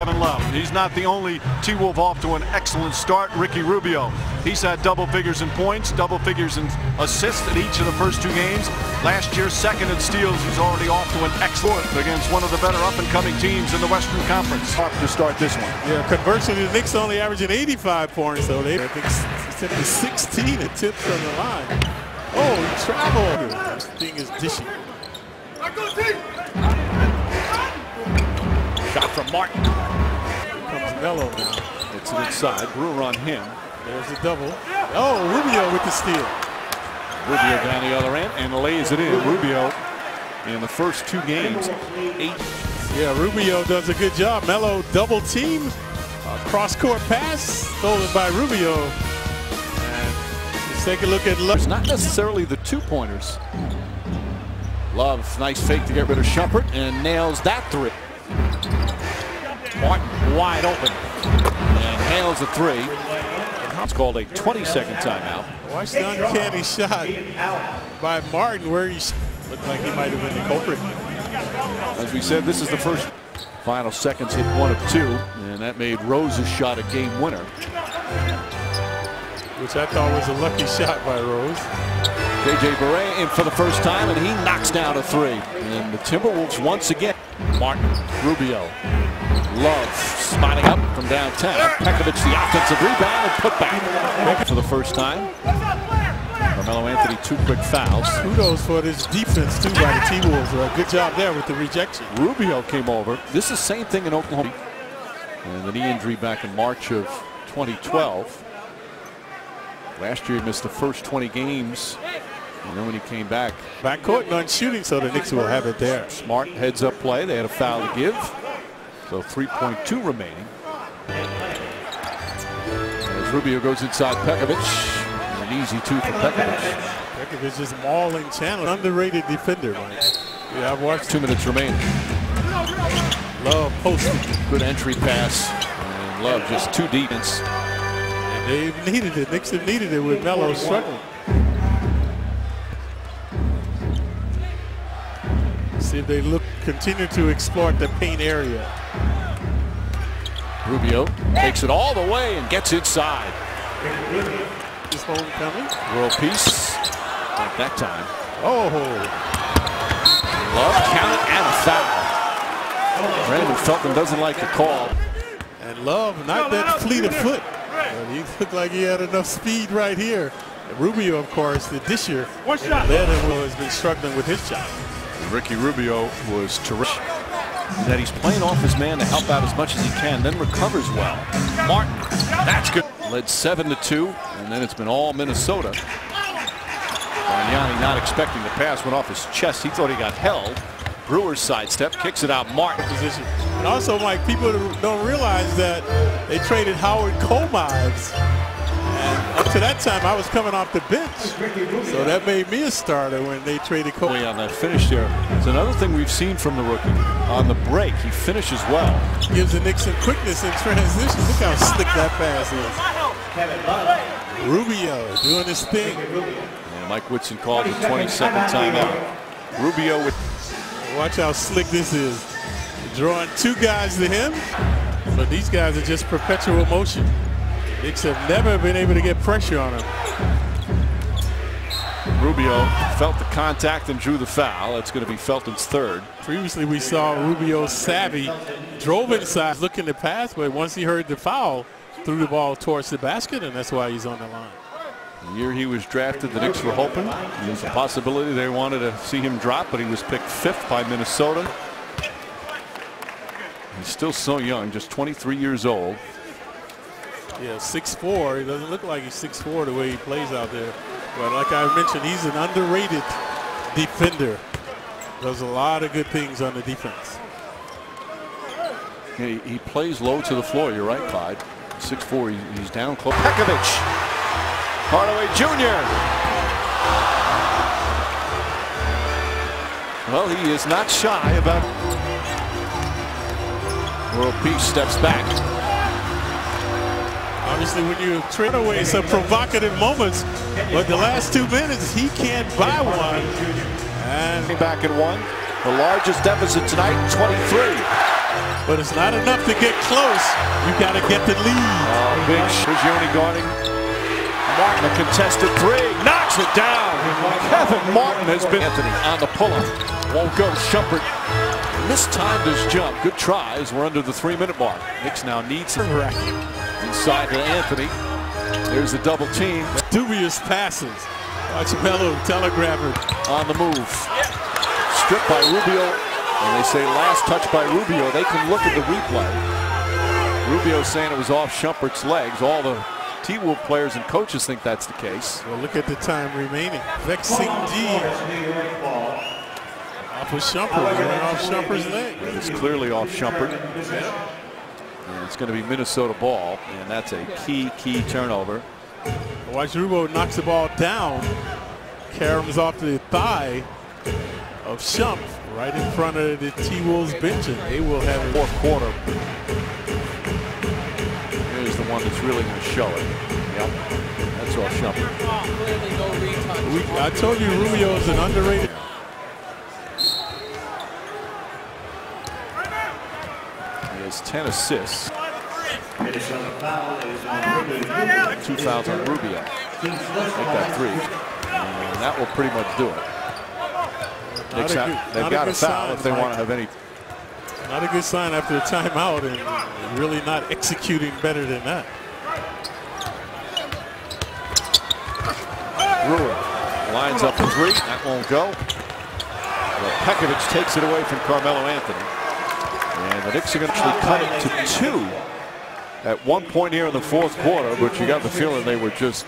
Kevin Love. He's not the only T-Wolf off to an excellent start. Ricky Rubio, he's had double figures in points, double figures in assists in each of the first 2 games. Last year, second in steals. He's already off to an excellent against one of the better up-and-coming teams in the Western Conference. Hard to start this one. Yeah, conversely, the Knicks only averaging 85 points, so they I think simply 16 attempts from the line. Oh, he traveled. This thing is dishy. Shot from Martin. Comes Melo now. It's an inside. Brewer on him. There's the double. Oh, Rubio with the steal. Rubio down the other end and lays it in. Rubio in the first 2 games, 8. Yeah, Rubio does a good job. Melo double team. Cross-court pass stolen by Rubio. And let's take a look at Love. It's not necessarily the 2-pointers. Love, nice fake to get rid of Shumpert and nails that 3. Martin wide open and nails the 3. It's called a 20-second timeout. Watch the uncanny shot by Martin where he looked like he might have been the culprit. As we said, this is the first. Final seconds hit 1 of 2, and that made Rose's shot a game winner. Which I thought was a lucky shot by Rose. J.J. Barea in for the first time, and he knocks down a 3. And the Timberwolves once again. Martin, Rubio, Love spotting up from downtown. Pekovic the offensive rebound and put back for the first time. Carmelo Anthony 2 quick fouls. Kudos for this defense too by the T-Wolves. Good job there with the rejection. Rubio came over. This is the same thing in Oklahoma. And the knee injury back in March of 2012. Last year he missed the first 20 games. And then when he came back. Backcourt non-shooting, so the Knicks will have it there. Smart heads up play. They had a foul to give. So 3.2 remaining. As Rubio goes inside Pekovic. An easy 2 for Pekovic. Pekovic is mauling Chandler. Underrated defender, Mike. Yeah, I've watched. 2 minutes remaining. Love posted. Good entry pass. And Love just too deep. And they've needed it. Knicks have needed it with Melo struggling. See if they continue to exploit the paint area. Rubio takes it all the way and gets inside. Is homecoming. World peace. Not that time. Oh. Love count and a foul. Brandon Felton doesn't like the call. And Love, not that fleet of foot. But he looked like he had enough speed right here. And Rubio, of course, the disher. Led him has been struggling with his shot. Ricky Rubio was terrific. That he's playing off his man to help out as much as he can, then recovers well. Martin, that's good. Led 7-2, and then it's been all Minnesota. Bargnani not expecting the pass, went off his chest. He thought he got held. Brewer's sidestep, kicks it out. Martin. Position. And also, Mike, people don't realize that they traded Howard Komives. And up to that time, I was coming off the bench. So that made me a starter when they traded Komives. On that finish there. It's another thing we've seen from the rookie. On the break, he finishes well. Gives the Knicks some quickness in transition. Look how slick that pass is. Rubio doing his thing. And Mike Whitson called the 20-second timeout. Rubio with. Watch how slick this is. Drawing 2 guys to him. But these guys are just perpetual motion. Knicks have never been able to get pressure on him. Rubio felt the contact and drew the foul. That's going to be Felton's 3rd. Previously we saw Rubio savvy, drove inside looking to pass, but once he heard the foul, threw the ball towards the basket, and that's why he's on the line. The year he was drafted, the Knicks were hoping. There was a possibility they wanted to see him drop, but he was picked 5th by Minnesota. He's still so young, just 23 years old. Yeah, 6'4". He doesn't look like he's 6'4" the way he plays out there. But like I mentioned, he's an underrated defender. Does a lot of good things on the defense. Yeah, he plays low to the floor. You're right, Clyde. 6'4", he's down close. Pekovic. Hardaway Jr. Well, he is not shy about. World Peace steps back. Obviously, when you trade away some provocative moments, but the last 2 minutes, he can't buy one. And back at 1. The largest deficit tonight, 23. but it's not enough to get close. You got to get the lead. Big Prigioni guarding Martin, a contested three, knocks it down. Kevin Martin has been Anthony on the pull-up. Won't go. Shumpert mistimed his jump. Good try as we're under the 3-minute mark. Knicks now need some inside to Anthony. There's the double team. Dubious passes. Watch Melo telegraph it. On the move. Stripped by Rubio. And they say last touch by Rubio. They can look at the replay. Rubio saying it was off Shumpert's legs. All the T-Wolves players and coaches think that's the case. Well, look at the time remaining. Vexing G. Off of Shumpert. Going off Shumpert's leg. It's clearly off Shumpert. And it's going to be Minnesota ball. And that's a key turnover. Watch Rubio knocks the ball down. Caroms off the thigh of Shump right in front of the T-Wolves bench. And they will have a fourth quarter. Here's the one that's really going to show it. Yep. That's all Shumpert. I told you Rubio is an underrated. He has 10 assists. 2 fouls on Rubio. Make that 3. And that will pretty much do it. They've got a foul if they want to have any. Not a good sign after a timeout and really not executing better than that. Brewer lines up the 3. That won't go. Pekovic takes it away from Carmelo Anthony. And the Knicks are going to actually cut it to 2 at one point here in the fourth quarter, but you got the feeling they were just